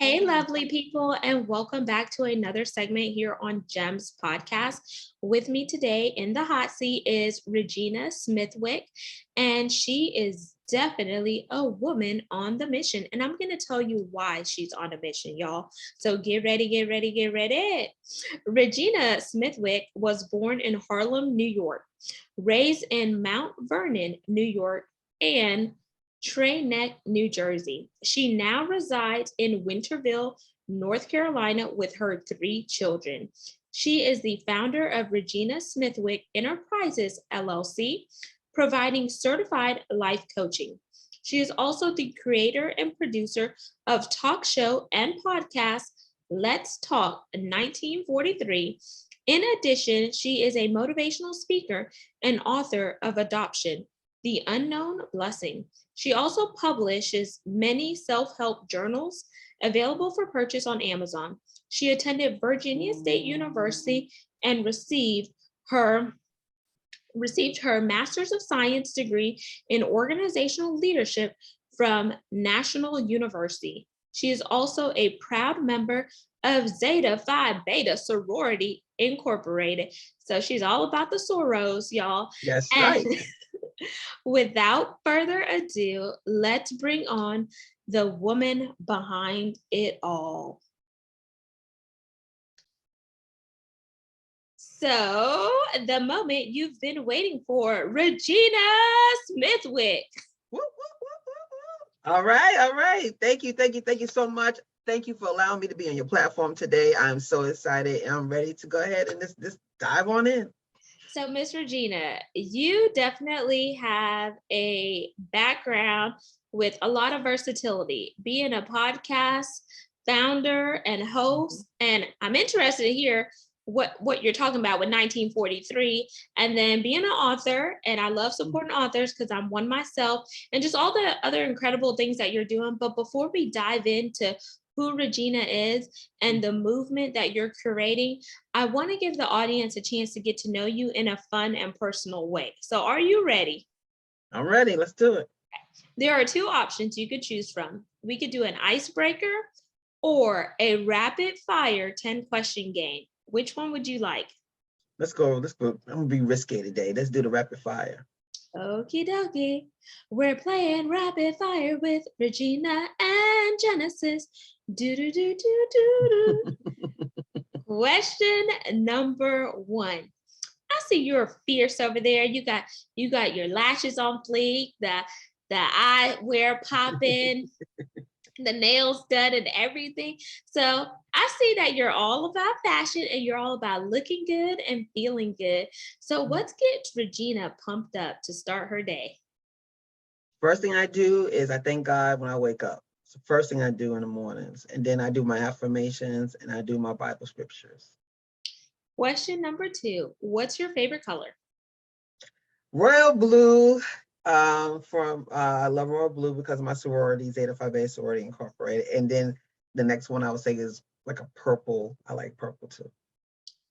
Hey, lovely people, and welcome back to another segment here on GEMS podcast. With me today in the hot seat is ReGina Smithwick, and she is definitely a woman on the mission. And I'm going to tell you why she's on a mission, y'all. So get ready, get ready, get ready. ReGina Smithwick was born in Harlem, New York, raised in Mount Vernon, New York, and Neck, New Jersey. She now resides in Winterville, North Carolina, with her 3 children. She is the founder of ReGina Smithwick Enterprises, LLC, providing certified life coaching. She is also the creator and producer of talk show and podcast Let's Talk 1943. In addition, she is a motivational speaker and author of Adoption, The Unknown Blessing. She also publishes many self-help journals available for purchase on Amazon. She attended Virginia State University and received her Master's of Science degree in Organizational Leadership from National University. She is also a proud member of Zeta Phi Beta Sorority Incorporated. So she's all about the sorors, y'all. Yes, right. Without further ado, let's bring on the woman behind it all. So, the moment you've been waiting for, ReGina Smithwick. All right. Thank you so much. Thank you for allowing me to be on your platform today. I'm so excited and I'm ready to go ahead and just dive on in. So, Miss ReGina, you definitely have a background with a lot of versatility, being a podcast founder and host. And I'm interested to hear what you're talking about with 1943, and then being an author. And I love supporting authors because I'm one myself, and just all the other incredible things that you're doing. But before we dive into who ReGina is and the movement that you're creating, I want to give the audience a chance to get to know you in a fun and personal way. So are you ready? I'm ready. Let's do it. There are 2 options you could choose from. We could do an icebreaker or a rapid fire 10-question game. Which one would you like? Let's go. I'm gonna be risky today. Let's do the rapid fire. Okie dokie. We're playing rapid fire with ReGina and Genesis. Do. Question number 1. I see you're fierce over there. You got your lashes on fleek, the eyewear popping, the nails done and everything. So I see that you're all about fashion and you're all about looking good and feeling good. So what gets ReGina pumped up to start her day? First thing I do is I thank God when I wake up. It's the first thing I do in the mornings. And then I do my affirmations and I do my Bible scriptures. Question number 2. What's your favorite color? Royal blue. I love royal blue because of my sorority, Zeta Phi Beta Sorority Incorporated. And then the next one I would say is like a purple. I like purple too.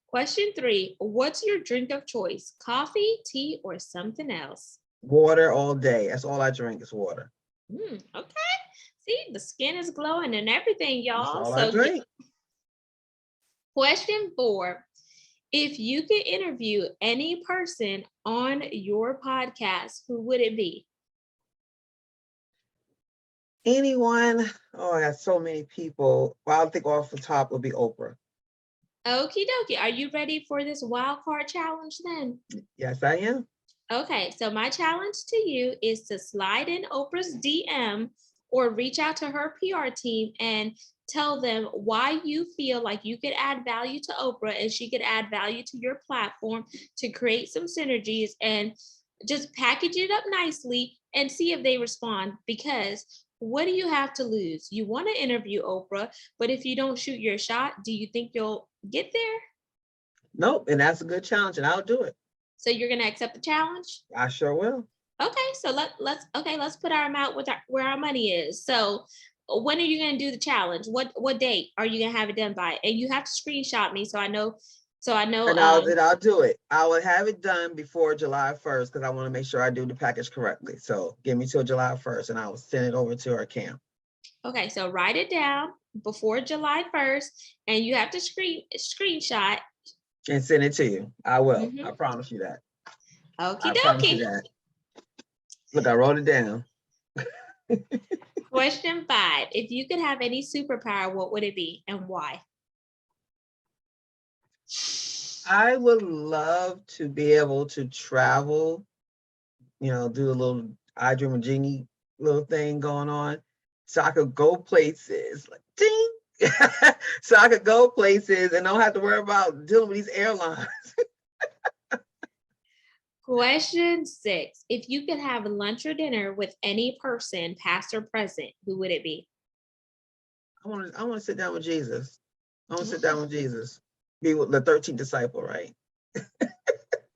Question 3. What's your drink of choice? Coffee, tea, or something else? Water all day. That's all I drink is water. Okay. See, the skin is glowing and everything, y'all. That's all I drink. Question 4. If you could interview any person on your podcast, who would it be? Anyone? Oh, I got so many people. Well, I think off the top would be Oprah. Okie dokie. Are you ready for this wild card challenge then? Yes, I am. Okay, so my challenge to you is to slide in Oprah's DM or reach out to her PR team and tell them why you feel like you could add value to Oprah and she could add value to your platform to create some synergies, and just package it up nicely and see if they respond. Because what do you have to lose? You want to interview Oprah, but if you don't shoot your shot, do you think you'll get there? Nope, and that's a good challenge and I'll do it. So you're going to accept the challenge? I sure will. Okay, so let's put our amount with where our money is. So when are you going to do the challenge? What date are you going to have it done by? And you have to screenshot me so I know. And I'll do it. I will have it done before July 1st because I want to make sure I do the package correctly. So give me till July 1st and I will send it over to our camp. Okay, so write it down before July 1st, and you have to screenshot. And send it to you. I will. I Mm-hmm. promise you that. Okie I promise you dokie. that. Look, I wrote it down. Question 5. If you could have any superpower, what would it be and why? I would love to be able to travel, do a little I Dream of Genie little thing going on. So I could go places like ding. So I could go places and don't have to worry about dealing with these airlines. Question 6. If you could have lunch or dinner with any person, past or present, who would it be? I want to sit down with Jesus. I want to sit Okay. down with Jesus. Be with the 13th disciple, right?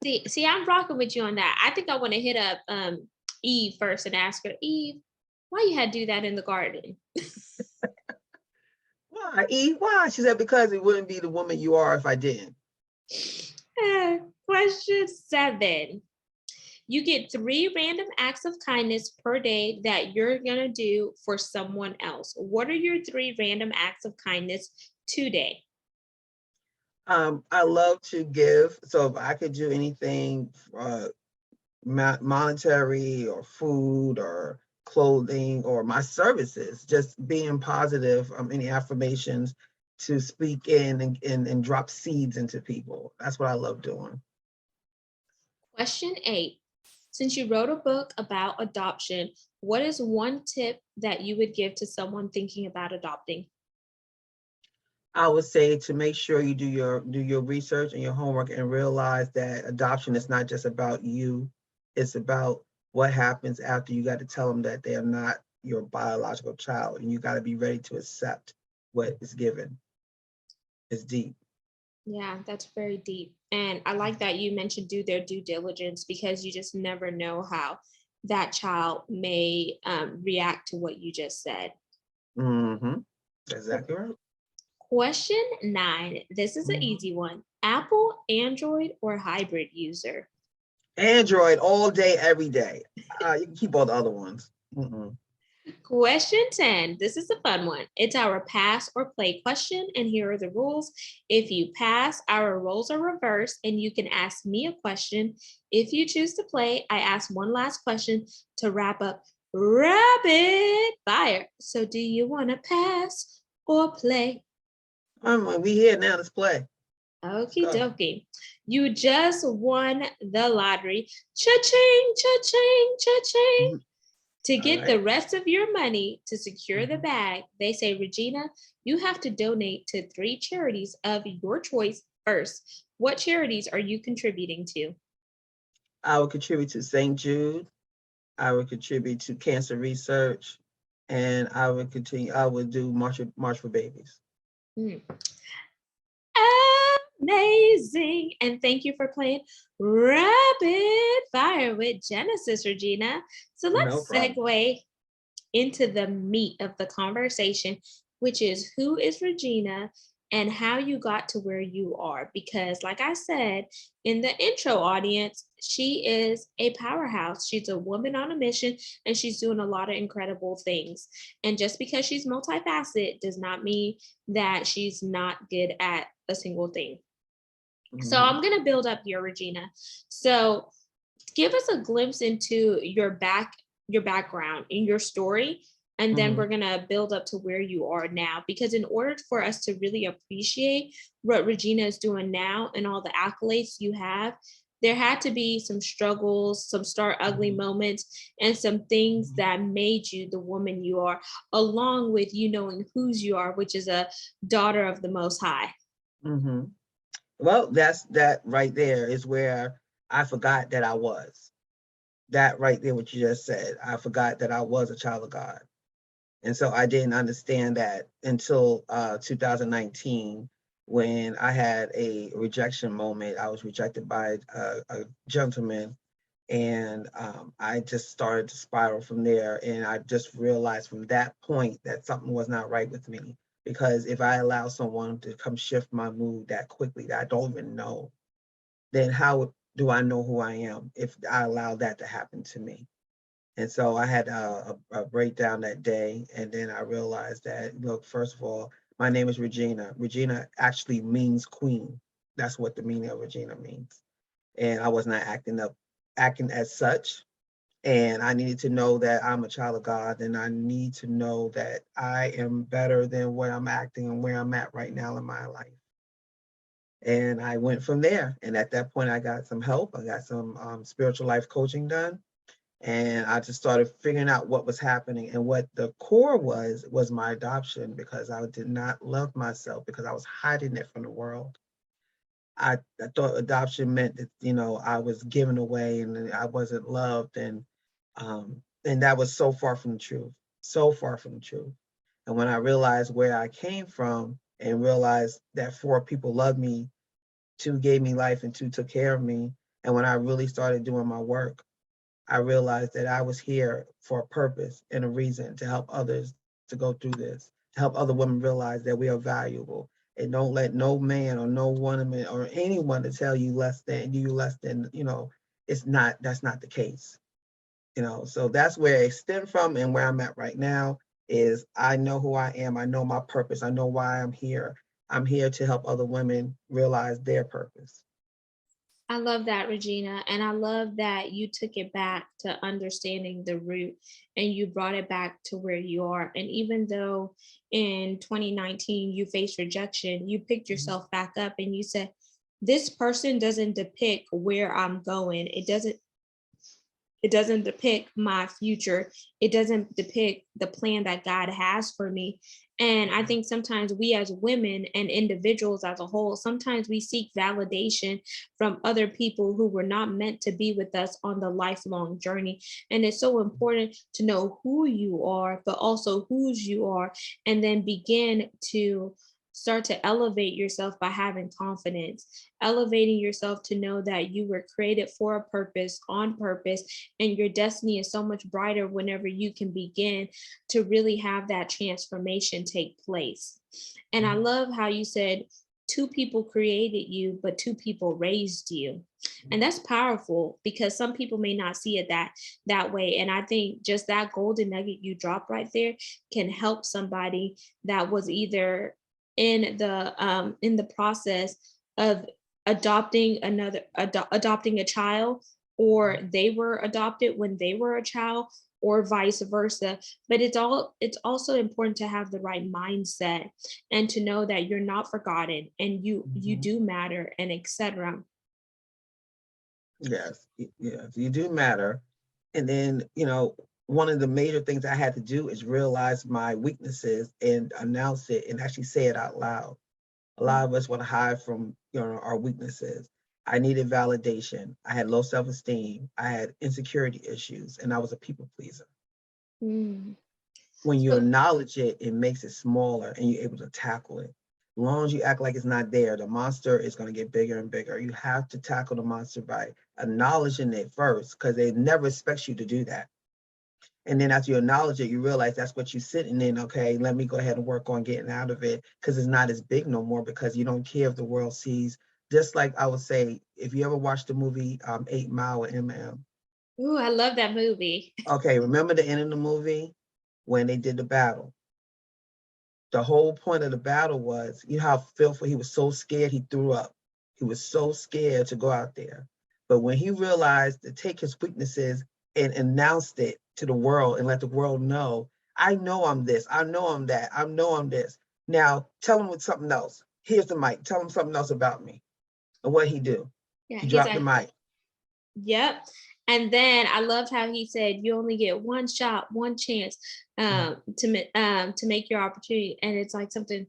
See, I'm rocking with you on that. I think I want to hit up Eve first and ask her, Eve, why you had to do that in the garden? Why? Eve? Why? She said, because it wouldn't be the woman you are if I didn't. Question 7. You get 3 random acts of kindness per day that you're going to do for someone else. What are your 3 random acts of kindness today? I love to give. So if I could do anything monetary or food or clothing or my services, just being positive, any affirmations to speak in and drop seeds into people. That's what I love doing. Question 8. Since you wrote a book about adoption, what is one tip that you would give to someone thinking about adopting? I would say to make sure you do your research and your homework and realize that adoption is not just about you. It's about what happens after you got to tell them that they are not your biological child, and you got to be ready to accept what is given. It's deep. Yeah, that's very deep. And I like that you mentioned do their due diligence because you just never know how that child may react to what you just said. Mm-hmm. Exactly right. Question 9. This is an Mhm. easy one. Apple, Android, or hybrid user? Android all day, every day. You can keep all the other ones. Mm-mm. Question 10. This is a fun one. It's our pass or play question, and here are the rules. If you pass, our roles are reversed, and you can ask me a question. If you choose to play, I ask one last question to wrap up rapid fire. So, do you want to pass or play? We here now. Let's play. Let's Okie go. dokie. You just won the lottery. Cha-ching, cha-ching, cha-ching. Mhm. To All get right. the rest of your money to secure the Mhm. bag, they say, Regina, you have to donate to 3 charities of your choice first. What charities are you contributing to? I would contribute to St. Jude. I would contribute to cancer research, and I would continue. I would do March for Babies. Hmm. Amazing. And thank you for playing Rapid Fire with Genesis, Regina. So No let's problem. segue into the meat of the conversation, which is who is Regina and how you got to where you are. Because, like I said in the intro audience, she is a powerhouse. She's a woman on a mission and she's doing a lot of incredible things. And just because she's multifaceted does not mean that she's not good at a single thing. So, Hmm. I'm going to build up your Regina. So, give us a glimpse into your background in your story, and then Hmm. we're going to build up to where you are now, because in order for us to really appreciate what Regina is doing now and all the accolades you have, there had to be some struggles, some start ugly Hmm. moments, and some things that made you the woman you are, along with you knowing whose you are, which is a daughter of the Most High. Hmm. Well, that right there is where I forgot that I was. That right there, what you just said, I forgot that I was a child of God. And so I didn't understand that until 2019, when I had a rejection moment. I was rejected by a gentleman, and I just started to spiral from there. And I just realized from that point that something was not right with me. Because if I allow someone to come shift my mood that quickly that I don't even know, then how do I know who I am if I allow that to happen to me? And so I had a breakdown that day. And then I realized that, look, first of all, my name is Regina. Regina actually means queen. That's what the meaning of Regina means. And I was not acting as such. And I needed to know that I'm a child of God, and I need to know that I am better than what I'm acting and where I'm at right now in my life. And I went from there. And at that point, I got some help. I got some spiritual life coaching done. And I just started figuring out what was happening. And what the core was my adoption, because I did not love myself because I was hiding it from the world. I thought adoption meant that, I was given away and I wasn't loved. And that was so far from the truth, so far from the truth. And when I realized where I came from and realized that 4 people loved me, 2 gave me life and 2 took care of me. And when I really started doing my work, I realized that I was here for a purpose and a reason to help others to go through this, to help other women realize that we are valuable. And don't let no man or no woman or anyone to tell you less than, that's not the case. So that's where it stemmed from, and where I'm at right now is I know who I am. I know my purpose. I know why I'm here. I'm here to help other women realize their purpose. I love that, Regina. And I love that you took it back to understanding the root and you brought it back to where you are. And even though in 2019 you faced rejection, you picked Mhm. yourself back up and you said, this person doesn't depict where I'm going. It doesn't depict my future. It doesn't depict the plan that God has for me. And I think sometimes we as women and individuals as a whole, sometimes we seek validation from other people who were not meant to be with us on the lifelong journey. And it's so important to know who you are, but also whose you are, and then begin to start to elevate yourself by having confidence, elevating yourself to know that you were created for a purpose, on purpose, and your destiny is so much brighter whenever you can begin to really have that transformation take place. And I Mhm. love how you said 2 people created you, but 2 people raised you. And that's powerful because some people may not see it that way. And I think just that golden nugget you drop right there can help somebody that was either in the process of adopting a child, or they were adopted when they were a child, or vice versa. But it's also important to have the right mindset and to know that you're not forgotten and you Mhm. do matter, and etc. Yes, yes, you do matter. And then, one of the major things I had to do is realize my weaknesses and announce it and actually say it out loud. A lot of us want to hide from, our weaknesses. I needed validation. I had low self-esteem. I had insecurity issues, and I was a people pleaser. Mm. When you So acknowledge it, it makes it smaller and you're able to tackle it. As long as you act like it's not there, the monster is going to get bigger and bigger. You have to tackle the monster by acknowledging it first, because they never expect you to do that. And then after you acknowledge it, you realize that's what you're sitting in. Okay, let me go ahead and work on getting out of it, because it's not as big no more, because you don't care if the world sees. Just like I would say, if you ever watched the movie 8 Mile with MM. ooh, I love that movie. Okay, remember the end of the movie when they did the battle? The whole point of the battle was, you know how fearful he was, so scared he threw up. He was so scared to go out there. But when he realized to take his weaknesses and announced it to the world and let the world know, I know I'm this, I know I'm that, I know I'm this. Now tell him with something else. Here's the mic. Tell him something else about me. And what he do? Yeah, He he's dropped the like, mic. yep. And then I loved how he said, "You only get one shot, one chance to make your opportunity." And it's like something.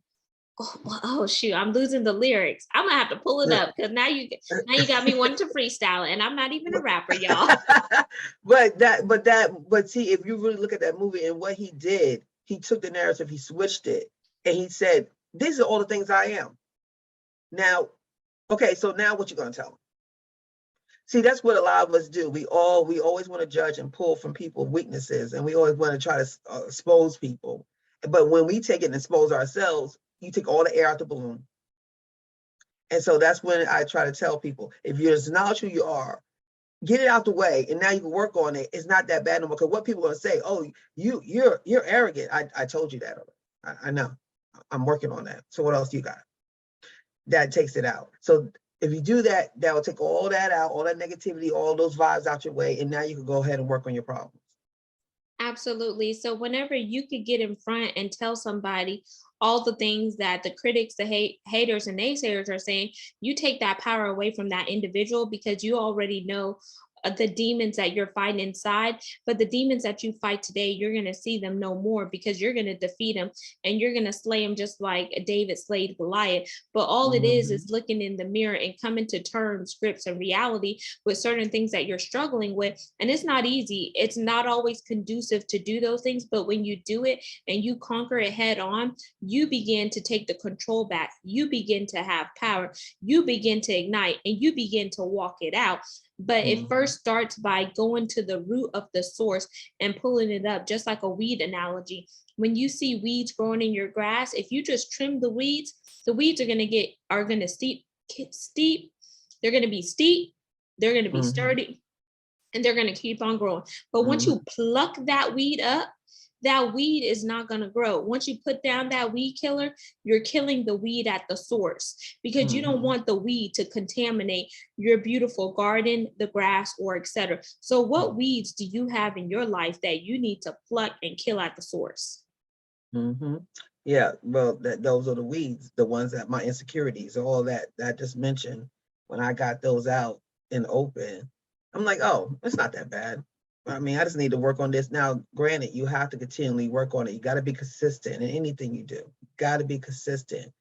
Oh shoot! I'm losing the lyrics. I'm gonna have to pull it up because now you got me wanting to freestyle, and I'm not even a rapper, y'all. but see, if you really look at that movie and what he did, he took the narrative, he switched it, and he said, "These are all the things I am." Now, okay, so now what you gonna tell them? See, that's what a lot of us do. We always want to judge and pull from people's weaknesses, and we always want to try to expose people. But when we take it and expose ourselves, you take all the air out the balloon. And so that's when I try to tell people, if you acknowledge who you are, get it out the way, and now you can work on it. It's not that bad no more. Because what people are gonna say, oh, you're arrogant. I told you that already. I know. I'm working on that. So what else you got? That takes it out. So if you do that, that will take all that out, all that negativity, all those vibes out your way, and now you can go ahead and work on your problems. Absolutely. So whenever you could get in front and tell somebody all the things that the critics, the haters and naysayers are saying, you take that power away from that individual because you already know the demons that you're fighting inside. But the demons that you fight today, you're going to see them no more because you're going to defeat them and you're going to slay them just like David slayed Goliath. But all it is looking in the mirror and coming to terms, scripts, and reality with certain things that you're struggling with. And it's not easy. It's not always conducive to do those things. But when you do it and you conquer it head on, you begin to take the control back. You begin to have power. You begin to ignite and you begin to walk it out. But it first starts by going to the root of the source and pulling it up, just like a weed analogy. When you see weeds growing in your grass, if you just trim the weeds are going to steep. They're going to be steep. They're going to be sturdy, and they're going to keep on growing. But once you pluck that weed up, that weed is not going to grow. Once you put down that weed killer, you're killing the weed at the source because you don't want the weed to contaminate your beautiful garden, the grass, or etc. So what weeds do you have in your life that you need to pluck and kill at the source? Yeah, well, those are the weeds, the ones that my insecurities, all that I just mentioned. When I got those out in the open, I'm like, oh, it's not that bad. I mean, I just need to work on this. Now, granted, you have to continually work on it. You got to be consistent in anything you do. You got to be consistent.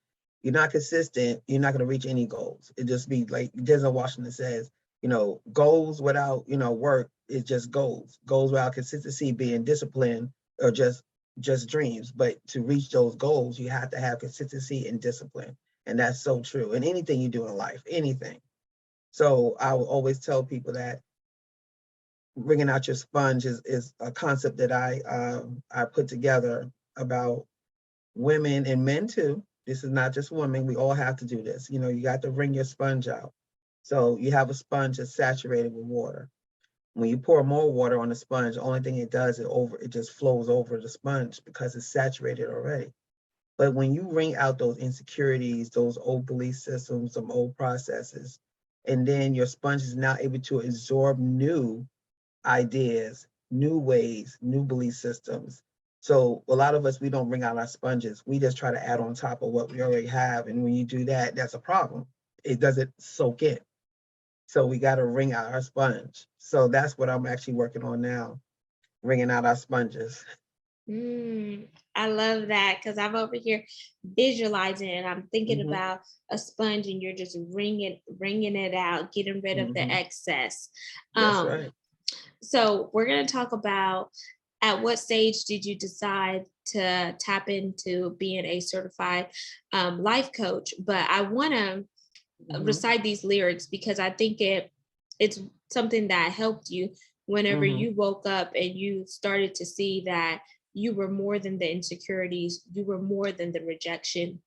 You're not consistent, you're not going to reach any goals. It just be like Denzel Washington says, goals without, work is just goals. Goals without consistency, being disciplined, or just dreams. But to reach those goals, you have to have consistency and discipline. And that's so true in anything you do in life, anything. So I will always tell people that bringing out your sponge is a concept that I put together about women and men too. This is not just women. We all have to do this. You got to bring your sponge out. So you have a sponge that's saturated with water. When you pour more water on the sponge, the only thing it does, it just flows over the sponge because it's saturated already. But when you wring out those insecurities, those old belief systems, some old processes, and then your sponge is now able to absorb new ideas, new ways, new belief systems. So a lot of us, we don't bring out our sponges. We just try to add on top of what we already have. And when you do that, that's a problem. It doesn't soak in. So we got to wring out our sponge. So that's what I'm actually working on now, wringing out our sponges. I love that because I'm over here visualizing and I'm thinking about a sponge and you're just wringing it out, getting rid of the excess. That's right. So we're going to talk about at what stage did you decide to tap into being a certified life coach? But I want to recite these lyrics because I think it's something that helped you whenever you woke up and you started to see that you were more than the insecurities, you were more than the rejection,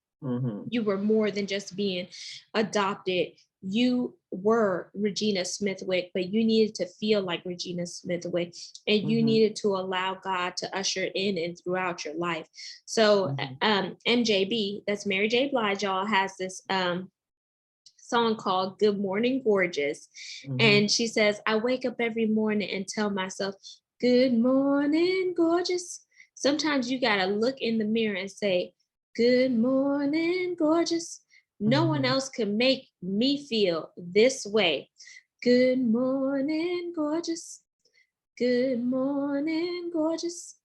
you were more than just being adopted. You were ReGina Smithwick, but you needed to feel like ReGina Smithwick, and you needed to allow God to usher in and throughout your life. So MJB, that's Mary J. Blige, y'all, has this song called Good Morning Gorgeous. And she says, I wake up every morning and tell myself, good morning, gorgeous. Sometimes you got to look in the mirror and say, good morning, gorgeous. No one else can make me feel this way. Good morning, gorgeous. Good morning, gorgeous.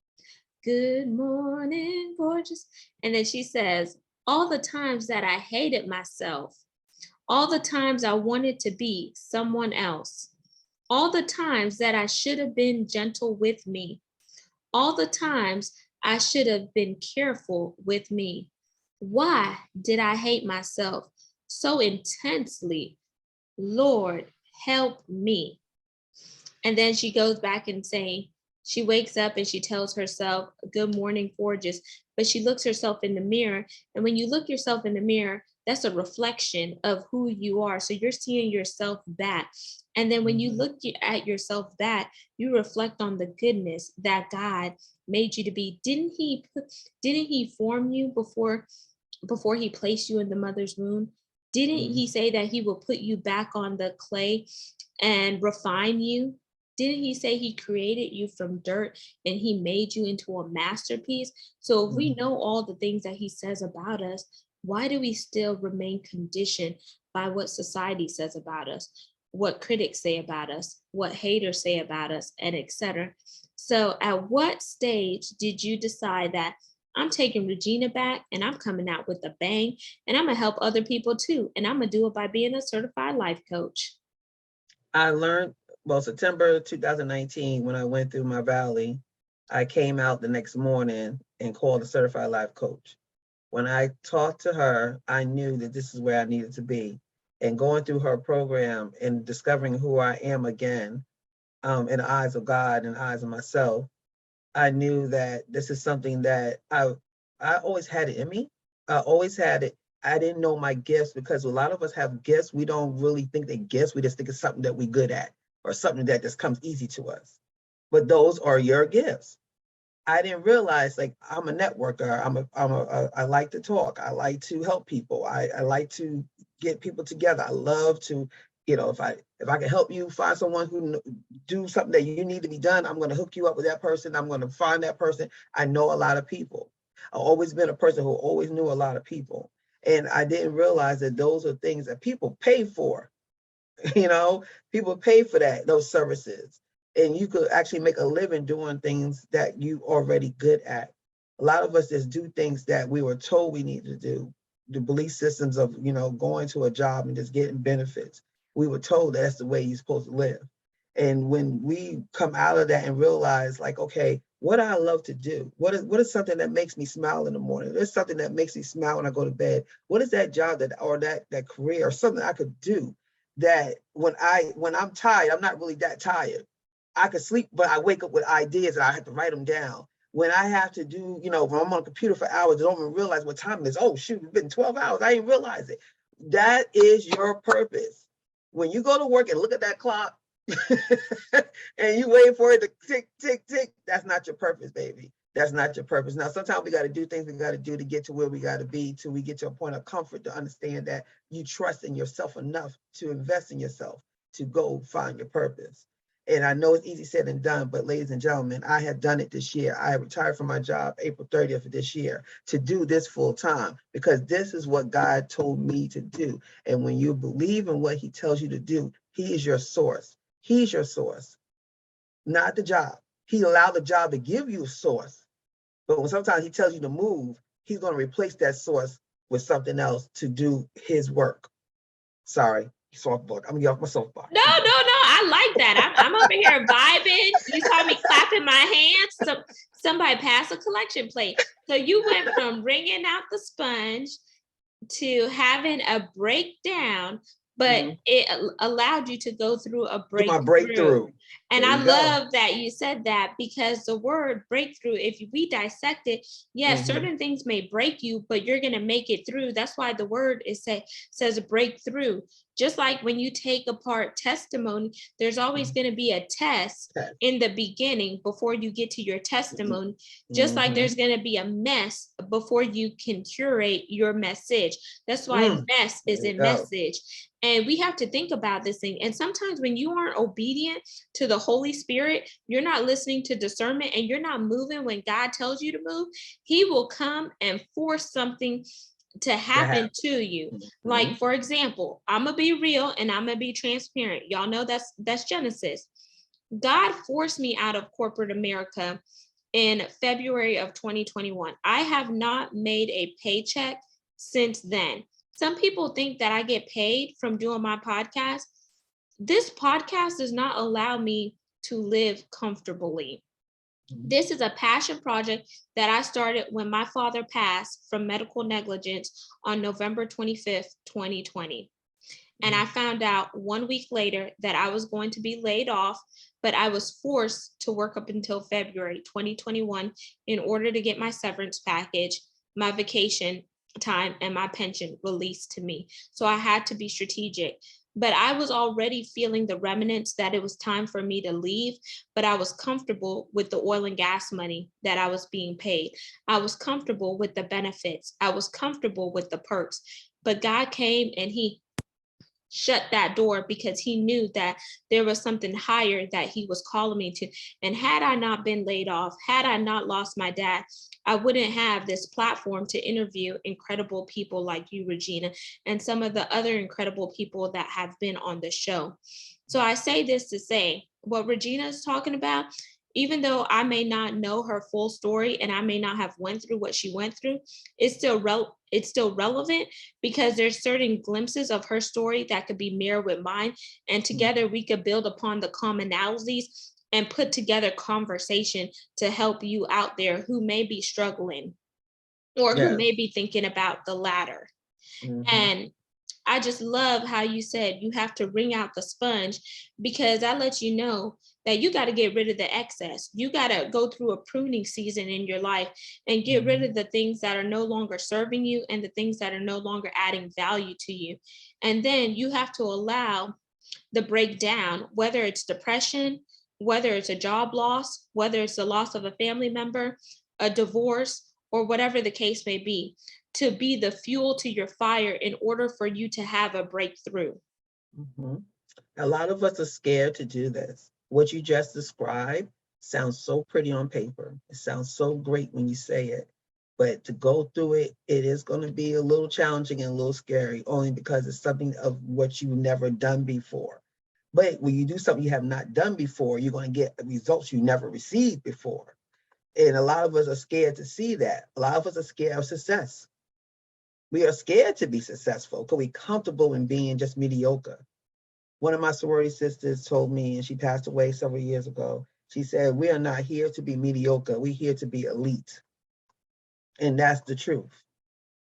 Good morning, gorgeous. And then she says, all the times that I hated myself, all the times I wanted to be someone else, all the times that I should have been gentle with me, all the times I should have been careful with me. Why did I hate myself so intensely? Lord, help me. And then she goes back and saying, she wakes up and she tells herself, good morning, gorgeous. But she looks herself in the mirror. And when you look yourself in the mirror, that's a reflection of who you are. So you're seeing yourself back. And then when you look at yourself back, you reflect on the goodness that God made you to be. Didn't he form you before he placed you in the mother's womb? Didn't he say that he will put you back on the clay and refine you? Didn't he say he created you from dirt and he made you into a masterpiece? So if we know all the things that he says about us, why do we still remain conditioned by what society says about us, what critics say about us, what haters say about us, and etc.? So at what stage did you decide that I'm taking Regina back and I'm coming out with a bang and I'm going to help other people too? And I'm going to do it by being a certified life coach. I learned, well, September 2019, when I went through my valley, I came out the next morning and called a certified life coach. When I talked to her, I knew that this is where I needed to be. And going through her program and discovering who I am again, in the eyes of God and the eyes of myself, I knew that this is something that I always had it in me. I always had it. I didn't know my gifts, because a lot of us have gifts. We don't really think they're gifts. We just think it's something that we're good at or something that just comes easy to us. But those are your gifts. I didn't realize, like, I'm a networker. I like to talk. I like to help people. I like to get people together. I love to, if I can help you find someone who do something that you need to be done, I'm going to hook you up with that person. I'm going to find that person. I know a lot of people. I've always been a person who always knew a lot of people. And I didn't realize that those are things that people pay for. People pay for those services. And you could actually make a living doing things that you already good at. A lot of us just do things that we were told we need to do. The belief systems of, going to a job and just getting benefits. We were told that's the way you're supposed to live. And when we come out of that and realize, like, okay, what do I love to do? What is something that makes me smile in the morning? There's something that makes me smile when I go to bed. What is that job that career or something I could do that when I'm tired, I'm not really that tired. I could sleep, but I wake up with ideas and I have to write them down. When I have to do, when I'm on a computer for hours, I don't even realize what time it is. Oh, shoot, it's been 12 hours. I didn't realize it. That is your purpose. When you go to work and look at that clock and you wait for it to tick, tick, tick, that's not your purpose, baby. That's not your purpose. Now, sometimes we got to do things we got to do to get to where we got to be, till we get to a point of comfort to understand that you trust in yourself enough to invest in yourself to go find your purpose. And I know it's easy said and done, but ladies and gentlemen, I have done it this year. I retired from my job April 30th of this year to do this full time, because this is what God told me to do. And when you believe in what he tells you to do, he is your source. He's your source, not the job. He allowed the job to give you a source. But when sometimes he tells you to move, he's going to replace that source with something else to do his work. Sorry, softball. I'm going to get off my soapbox. No. I like that. I'm over here vibing. You saw me clapping my hands. So somebody passed a collection plate. So you went from wringing out the sponge to having a breakdown, but it allowed you to go through a breakthrough. And I love that you said that, because the word breakthrough, if we dissect it, yes, certain things may break you, but you're going to make it through. That's why the word says breakthrough. Just like when you take apart testimony, there's always going to be a test in the beginning before you get to your testimony. Just like there's going to be a mess before you can curate your message. That's why mess is a message. And we have to think about this thing. And sometimes when you aren't obedient to the Holy Spirit, you're not listening to discernment, and you're not moving when God tells you to move, he will come and force something to happen to you. Like, for example, I'm gonna be real and I'm gonna be transparent. Y'all know that's Genesis. God forced me out of corporate America in February of 2021. I have not made a paycheck since then. Some people think that I get paid from doing my podcast. This podcast does not allow me to live comfortably. This is a passion project that I started when my father passed from medical negligence on November 25th, 2020. And I found out 1 week later that I was going to be laid off, but I was forced to work up until February 2021 in order to get my severance package, my vacation, time and my pension released to me. So I had to be strategic. But I was already feeling the remnants that it was time for me to leave, but I was comfortable with the oil and gas money that I was being paid. I was comfortable with the benefits. I was comfortable with the perks. But God came and he shut that door because he knew that there was something higher that he was calling me to. And had I not been laid off, had I not lost my dad, I wouldn't have this platform to interview incredible people like you, Regina, and some of the other incredible people that have been on the show. So I say this to say what Regina is talking about, even though I may not know her full story and I may not have went through what she went through, it's still relevant because there's certain glimpses of her story that could be mirrored with mine, and together we could build upon the commonalities and put together conversation to help you out there who may be struggling or who Yes. may be thinking about the latter. And I just love how you said you have to wring out the sponge, because that lets you know that you got to get rid of the excess. You got to go through a pruning season in your life and get rid of the things that are no longer serving you and the things that are no longer adding value to you. And then you have to allow the breakdown, whether it's depression, whether it's a job loss, whether it's the loss of a family member, a divorce, or whatever the case may be the fuel to your fire in order for you to have a breakthrough. A lot of us are scared to do this. What you just described sounds so pretty on paper. It sounds so great when you say it. But to go through it, it is going to be a little challenging and a little scary, only because it's something of what you've never done before. But when you do something you have not done before, you're going to get results you never received before. And a lot of us are scared to see that. A lot of us are scared of success. We are scared to be successful because we're comfortable in being just mediocre. One of my sorority sisters told me, and she passed away several years ago, she said, we are not here to be mediocre. We're here to be elite. And that's the truth.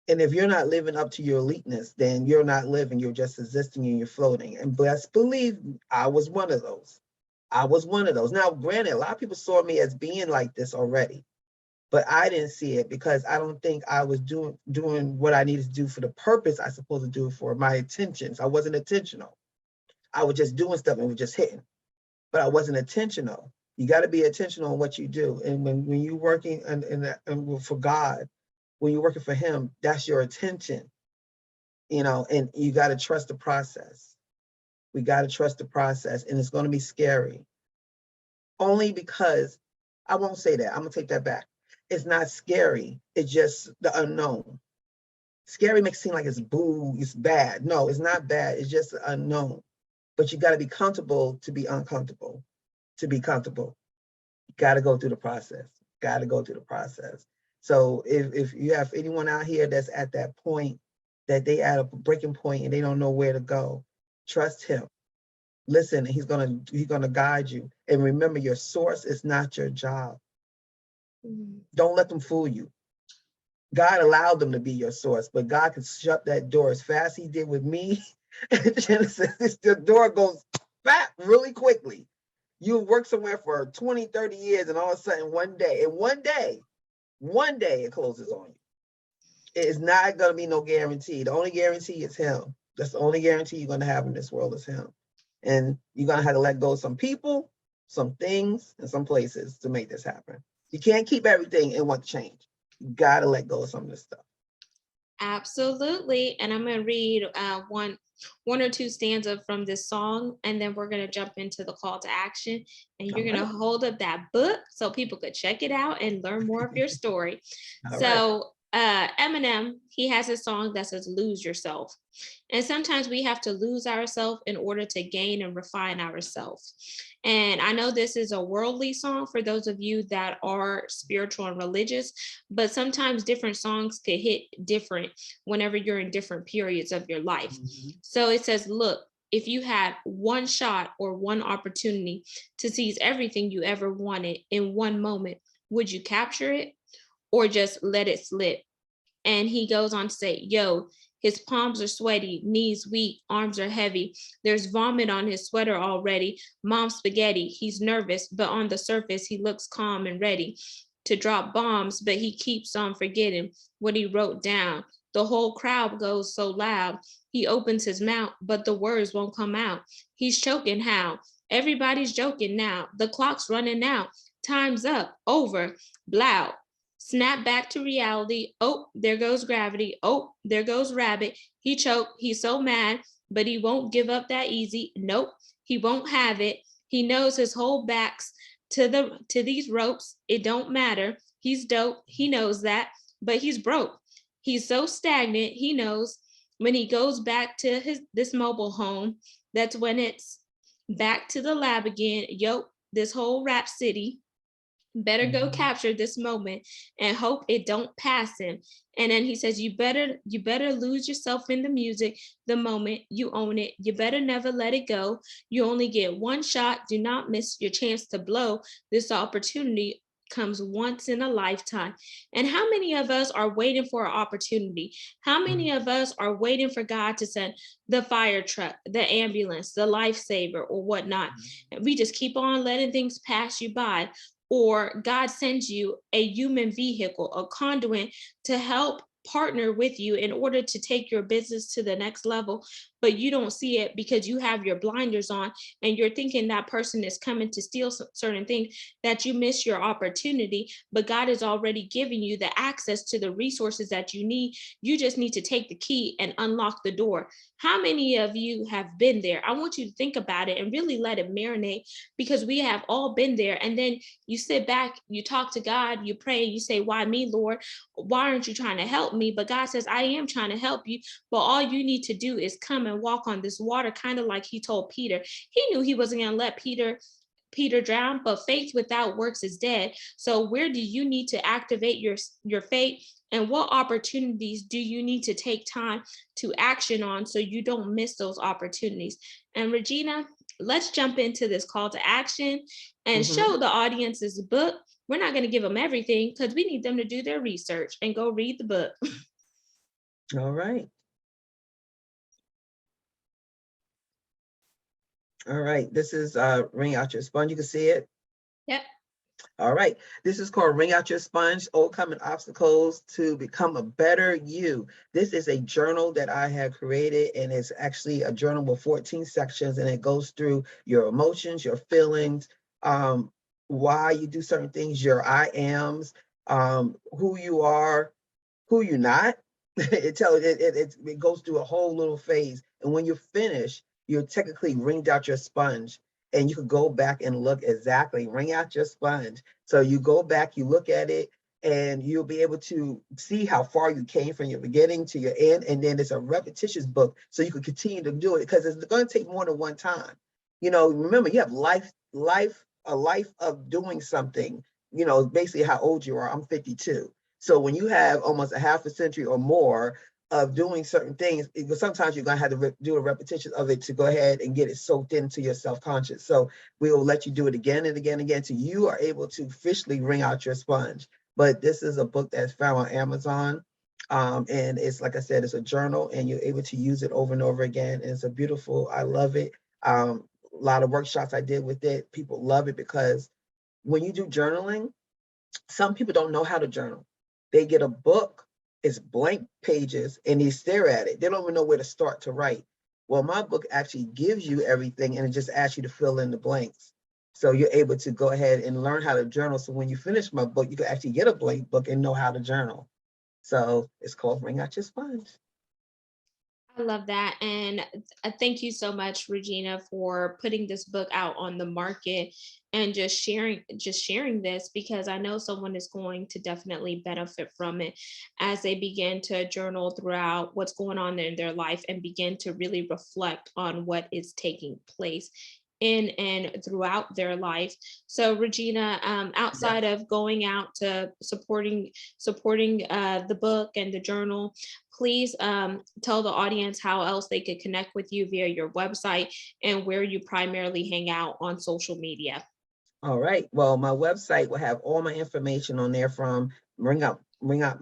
And if you're not living up to your eliteness, then you're not living, you're just existing and you're floating. And best believe I was one of those. I was one of those. Now, granted, a lot of people saw me as being like this already, but I didn't see it because I don't think I was doing what I needed to do for the purpose I supposed to do it for, my intentions. I wasn't intentional. I was just doing stuff and it was just hitting, but I wasn't intentional. You got to be intentional in what you do. And when you're working and for God, when you're working for him, that's your intention, and you got to trust the process. We got to trust the process, and it's going to be scary. Only because, I won't say that, I'm gonna take that back. It's not scary, it's just the unknown. Scary makes it seem like it's boo, it's bad. No, it's not bad, it's just the unknown. But you got to be comfortable to be uncomfortable, to be comfortable. You got to go through the process, got to go through the process. So if you have anyone out here that's at that point, that they at a breaking point and they don't know where to go, trust him. Listen, he's gonna guide you. And remember, your source is not your job. Don't let them fool you. God allowed them to be your source, but God could shut that door as fast as he did with me. Genesis, the door goes back really quickly. You work somewhere for 20, 30 years, and all of a sudden one day it closes on you. It's not going to be no guarantee. The only guarantee is him. That's the only guarantee you're going to have in this world is him. And you're going to have to let go of some people, some things, and some places to make this happen. You can't keep everything and want to change. You got to let go of some of this stuff. Absolutely. And I'm going to read one or two stanzas from this song, and then we're going to jump into the call to action. And you're going to hold up that book so people could check it out and learn more of your story. So Eminem, he has a song that says, lose yourself. And sometimes we have to lose ourselves in order to gain and refine ourselves. And I know this is a worldly song for those of you that are spiritual and religious, but sometimes different songs could hit different whenever you're in different periods of your life. So it says, look, if you had one shot or one opportunity to seize everything you ever wanted in one moment, would you capture it or just let it slip? And he goes on to say, yo, his palms are sweaty, knees weak, arms are heavy. There's vomit on his sweater already. Mom's spaghetti. He's nervous, but on the surface, he looks calm and ready. to drop bombs, but he keeps on forgetting what he wrote down. The whole crowd goes so loud. He opens his mouth, but the words won't come out. He's choking how? Everybody's joking now. The clock's running out. Time's up. Over. Blow. Snap back to reality. Oh, there goes gravity. Oh, there goes rabbit. He choked. He's so mad, but he won't give up that easy. Nope, he won't have it. He knows his whole back's to these ropes. It don't matter. He's dope. He knows that, but he's broke. He's so stagnant. He knows when he goes back to his this mobile home, that's when it's back to the lab again. Yo, this whole rap city better go capture this moment and hope it don't pass him. And then he says, you better lose yourself in the music the moment you own it. You better never let it go. You only get one shot. Do not miss your chance to blow. This opportunity comes once in a lifetime. And how many of us are waiting for an opportunity? How many of us are waiting for God to send the fire truck, the ambulance, the lifesaver, or whatnot? And we just keep on letting things pass you by. Or God sends you a human vehicle, a conduit to help partner with you in order to take your business to the next level, but you don't see it because you have your blinders on and you're thinking that person is coming to steal certain things, that you miss your opportunity. But God has already given you the access to the resources that you need. You just need to take the key and unlock the door. How many of you have been there? I want you to think about it and really let it marinate, because we have all been there. And then you sit back, you talk to God, you pray, you say, why me, Lord? Why aren't you trying to help me? But God says, I am trying to help you, but all you need to do is come and walk on this water, kind of like he told Peter. He knew he wasn't going to let Peter drown, but faith without works is dead. So where do you need to activate your faith, and what opportunities do you need to take time to action on so you don't miss those opportunities? And Regina, let's jump into this call to action and show the audience this book. We're not going to give them everything because we need them to do their research and go read the book. All right. All right. This is Ring Out Your Sponge. You can see it. Yep. All right. This is called Ring Out Your Sponge, Overcoming Obstacles to Become a Better You. This is a journal that I have created, and it's actually a journal with 14 sections, and it goes through your emotions, your feelings, why you do certain things, your I ams, who you are, who you're not. It goes through a whole little phase. And when you're finished, you're technically ringed out your sponge, and you could go back and look exactly, wring out your sponge. So you go back, you look at it, and you'll be able to see how far you came from your beginning to your end. And then it's a repetitious book, so you can continue to do it, because it's going to take more than one time. You know, remember, you have a life of doing something, you know, basically how old you are. I'm 52. So when you have almost a half a century or more of doing certain things, sometimes you're going to have to do a repetition of it to go ahead and get it soaked into your self-conscious. So we will let you do it again and again and again till you are able to officially wring out your sponge. But this is a book that's found on Amazon. And it's, like I said, it's a journal, and you're able to use it over and over again. And it's a beautiful, I love it. A lot of workshops I did with it. People love it because when you do journaling, some people don't know how to journal. They get a book, it's blank pages, and they stare at it. They don't even know where to start to write. Well, my book actually gives you everything, and it just asks you to fill in the blanks. So you're able to go ahead and learn how to journal. So when you finish my book, you can actually get a blank book and know how to journal. So it's called Ring Out Your Sponge. I love that. And thank you so much, Regina, for putting this book out on the market and just sharing this, because I know someone is going to definitely benefit from it as they begin to journal throughout what's going on in their life and begin to really reflect on what is taking place in and throughout their life. So Regina, outside of going out to supporting the book and the journal, please tell the audience how else they could connect with you via your website and where you primarily hang out on social media. All right. Well, my website will have all my information on there, from Bring Out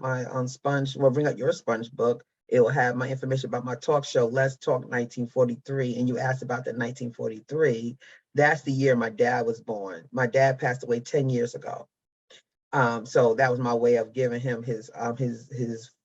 My Sponge, well, Bring Out Your Sponge book. It will have my information about my talk show, Let's Talk 1943. And you asked about the 1943. That's the year my dad was born. My dad passed away 10 years ago. So that was my way of giving him his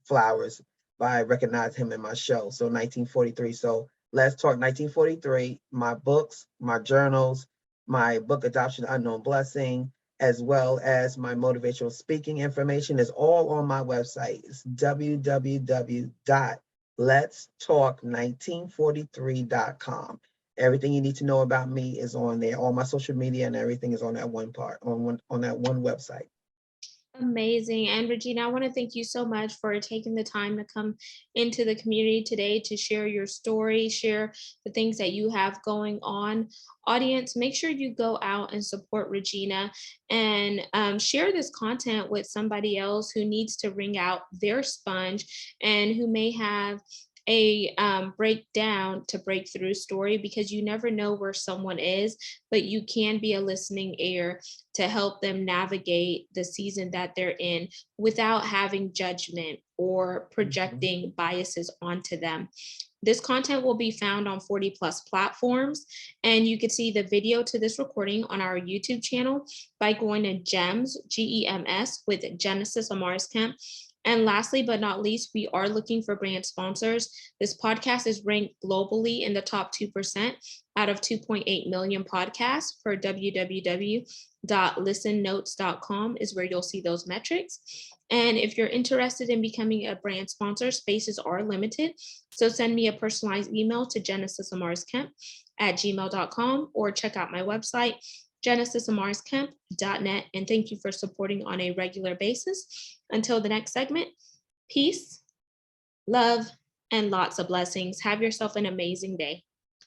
flowers by recognizing him in my show. So 1943. So let's talk 1943. My books, my journals, my book Adoption Unknown Blessing, as well as my motivational speaking information is all on my website. It's www.letstalk1943.com. Everything you need to know about me is on there. All my social media and everything is on that one part, on that one website. Amazing. And Regina, I want to thank you so much for taking the time to come into the community today to share your story, share the things that you have going on. Audience, make sure you go out and support Regina and share this content with somebody else who needs to wring out their sponge and who may have a breakdown to breakthrough story, because you never know where someone is, but you can be a listening ear to help them navigate the season that they're in without having judgment or projecting biases onto them. This content will be found on 40 plus platforms, and you can see the video to this recording on our YouTube channel by going to GEMS, GEMS, with Genesis Amaris Kemp. And lastly, but not least, we are looking for brand sponsors. This podcast is ranked globally in the top 2% out of 2.8 million podcasts. For www.listennotes.com is where you'll see those metrics. And if you're interested in becoming a brand sponsor, spaces are limited. So send me a personalized email to genesisamarisKemp@gmail.com or check out my website, genesisamarisKemp.net. And thank you for supporting on a regular basis. Until the next segment, peace, love, and lots of blessings. Have yourself an amazing day.